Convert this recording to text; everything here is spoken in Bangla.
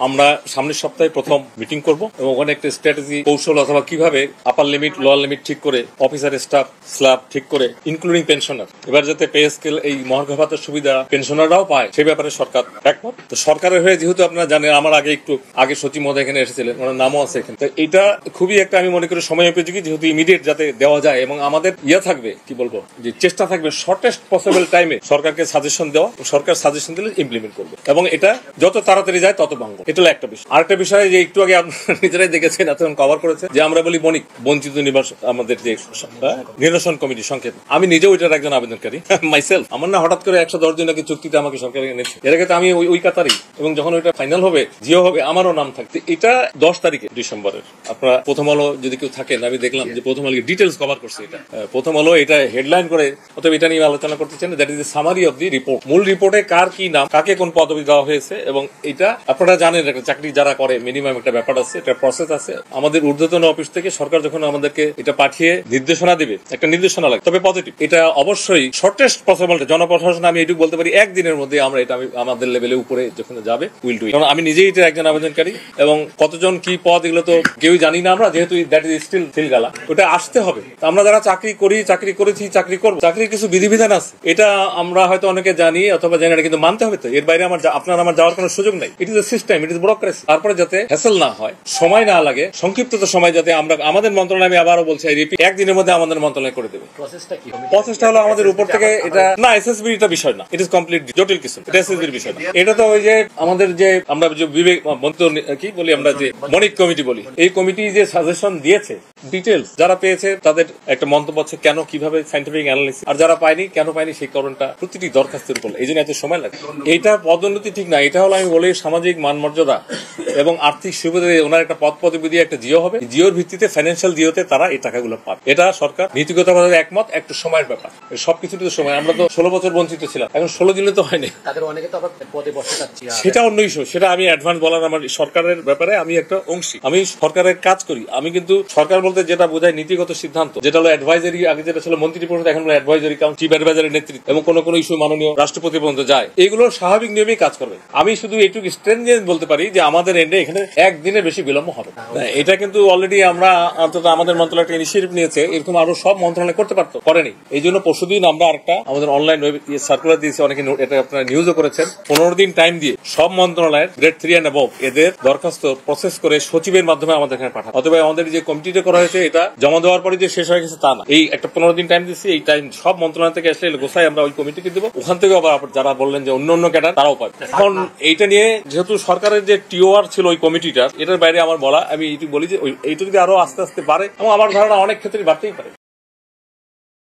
আমরা সামনের সপ্তাহে প্রথম মিটিং করব এবং ওখানে একটা স্ট্র্যাটেজি কৌশল অথবা কিভাবে আপার লিমিট লোয়ার লিমিট ঠিক করে অফিসার স্টাফ স্ল্যাব ঠিক করে ইনক্লুডিং পেনশনার এবার যাতে পে স্কেল এই মহার্ঘ ভাতার সুবিধা পেনশনাররাও পায় সেই ব্যাপারে সরকার একমত। তো সরকারের হয়ে যেহেতু আপনারা জানেন আমার আগে সচিব মহোদয় এখানে এসেছিলেন, ওনার নামও আছে এখানে। তো এটা খুবই একটা আমি মনে করি সময় উপযোগী, যেহেতু ইমিডিয়েট যাতে দেওয়া যায় এবং আমাদের থাকবে কি বলবো যে চেষ্টা থাকবে শর্টেস্ট পসিবল টাইমে সরকারকে সাজেশন দেওয়া, সরকার সাজেশন দিলে ইমপ্লিমেন্ট করবে এবং এটা যত তাড়াতাড়ি যায় তত ভাঙবো। এটা হলো একটা বিষয়। আরেকটা বিষয় যে একটু আগে আপনারা নিজেরাই দেখেছেন, এতক্ষণ কভার করেছে যে আমরা বলি বঞ্চিত নিবাস আমাদের যে নির্বাচন কমিটি সংক্ষেপ, আমি নিজেও এটার একজন আবেদনকারী মাইসেলফ। আমার না হঠাৎ করে 110 জন আগে চুক্তিতে আমাকে সরকার এনেছে, এর আগে তো আমি ওই কাতারই, এবং যখন ওইটা ফাইনাল হবে জিও হবে আমারও নাম থাকবে। এটা 10 তারিখে ডিসেম্বরের। আপনারা প্রথম আলো যদি কেউ থাকেন, আমি দেখলাম যে প্রথম আলো ডিটেলস কভার করছে। এটা প্রথম আলো এটা হেডলাইন করে, অথবা এটা নিয়ে আলোচনা করতে চান, that is the summary of the report. মূল রিপোর্টে কার কি নাম, কাকে কোন পদবি দেওয়া হয়েছে, এবং এটা আপনারা জানেন একটা চাকরি যারা করে মিনিমাম একটা ব্যাপার আছে, একটা প্রসেস আছে। আমাদের ঊর্ধ্বতন অফিস থেকে সরকার যখন আমাদেরকে এটা পাঠিয়ে নির্দেশনা দিবে, একটা নির্দেশনা লাগে, তবে পজিটিভ, এটা অবশ্যই শর্টেস্ট পসিবল জনপ্রশাসন, আমি এটুকু বলতে পারি একদিনের মধ্যে আমরা এটা আমাদের লেভেলে উপরে যখন যাবে উইল ডু ইট। কারণ আমি নিজেই এটা একজন আবেদনকারী এবং কতজন কি পদ এগুলো তো কেউই জানি না আমরা, যেহেতু দ্যাট ইজ স্টিল সিলগালা, ওটা আসতে হবে। আমরা যারা চাকরি করি, চাকরি করেছি, চাকরি করবো, চাকরির কিছু বিধিবিধান আছে, এটা আমরা হয়তো অনেকে জানি অথবা জানি না, কিন্তু মানতে হবে। তো এর বাইরে আপনার আমার যাওয়ার কোনো সুযোগ নাই। It is a system, it is bureaucracy. তারপরে যাতে হ্যাসেল না হয়, সময় না লাগে, সংক্ষিপ্ত সময় যাতে আমরা আমাদের মন্ত্রণালয়, আমি আবারও বলছি একদিনের মধ্যে আমাদের মন্ত্রণালয় করে দেবে। প্রসেসটা হলো আমাদের উপর থেকে, এটা না এসএসবি এটা বিষয় না, ইট ইজ কমপ্লিট জটিল কিছু, এটা এসএসবির বিষয় না। এটা তো ওই যে আমাদের যে আমরা যে বিবেক কি বলি, আমরা যে মনিক কমিটি বলি, এই কমিটি যে সাজেশন দিয়েছে ডিটেলস, যারা পেয়েছে তাদের একটা মন্তব্য আছে কেন, কিভাবে সাইন্টিফিক অ্যানালিসিস, আর যারা পায়নি কেন পায়নি সেই কারণটা প্রতিটি দরখাস্তের উপর, এই জন্য এত সময় লাগে। এইটা পদোন্নতি ঠিক না, এটা হলো আমি বলি সামাজিক মান মর্যাদা এবং আর্থিক সুবিধা। ওনার একটা পদ পদবি দিয়ে একটা জিও হবে, জিওর ভিত্তিতে ফাইন্যান্সিয়াল জিওতে তারা এই টাকাগুলো পাবে। এটা সরকার নীতিগতভাবে একমত, একটু সময়ের ব্যাপার, সবকিছুতে সময়। আমরা তো 16 বছর বঞ্চিত ছিলাম, এখন 16 দিনে তো হয়নি, সেটা অন্য ইস্যু। সেটা আমি অ্যাডভান্স বলার, আমার সরকারের ব্যাপারে আমি একটা অংশী, আমি সরকারের কাজ করি। আমি কিন্তু সরকার বলতে যেটা বোঝায় নীতিগত সিদ্ধান্ত, যেটা হলো অ্যাডভাইজারি, আগে যেটা ছিল মন্ত্রী পরিষদ, এখন হলো অ্যাডভাইজারি কাউন্সিল, চিফ অ্যাডভাইজারের নেতৃত্ব, এবং কোনো ইস্যু মাননীয় রাষ্ট্রপতি পর্যন্ত যায়, এগুলো স্বাভাবিক নিয়মেই কাজ করবে। আমি শুধু এইটুকু স্ট্রেঞ্জেন্স বলতে পারি যে আমাদের এন্ডে এখানে একদিনের বেশি বিলম্ব হবে। এটা কিন্তু অলরেডি আমরা অন্তত আমাদের মন্ত্রণালয় একটা ইনিশিয়েটিভ নিয়েছে, এরকম আরো সব মন্ত্রণালয় করতে পারতো, করেনি। এই জন্য পরশুদিন আমরা একটা আমাদের অনলাইন সার্কুলার দিয়েছি, অনেকে এটা আপনারা নিউজও করেছেন, 15 দিন টাইম দিয়ে সব মন্ত্রণালয়ের গ্রেড 3 এন্ড অ্যাবভ এদের দরখাস্ত প্রসেস করে সচিবের মাধ্যমে আমাদের এখানে পাঠায়। অথবা আমাদের যে কমিটিটা করা হয়েছে, এটা জমা দেওয়ার পরে যে শেষ হয়ে গেছে তা না, এই একটা 15 দিন টাইম দিচ্ছি। এই টাইম সব মন্ত্রণালয় থেকে আসলে গোসাই আমরা ওই কমিটিকে দেবো, ওখান থেকে আবার যারা বললেন যে অন্য ক্যাডার তারাও পাবে। এখন এইটা নিয়ে যেহেতু সরকারের যে টিওআর ছিল ওই কমিটিটার, এটার বাইরে আমার বলা, আমি এইটুকু বলি যে এইটুকু যদি আরো আস্তে আস্তে বাড়ে, এবং আমার ধারণা অনেক ক্ষেত্রে বাড়তেই পারে।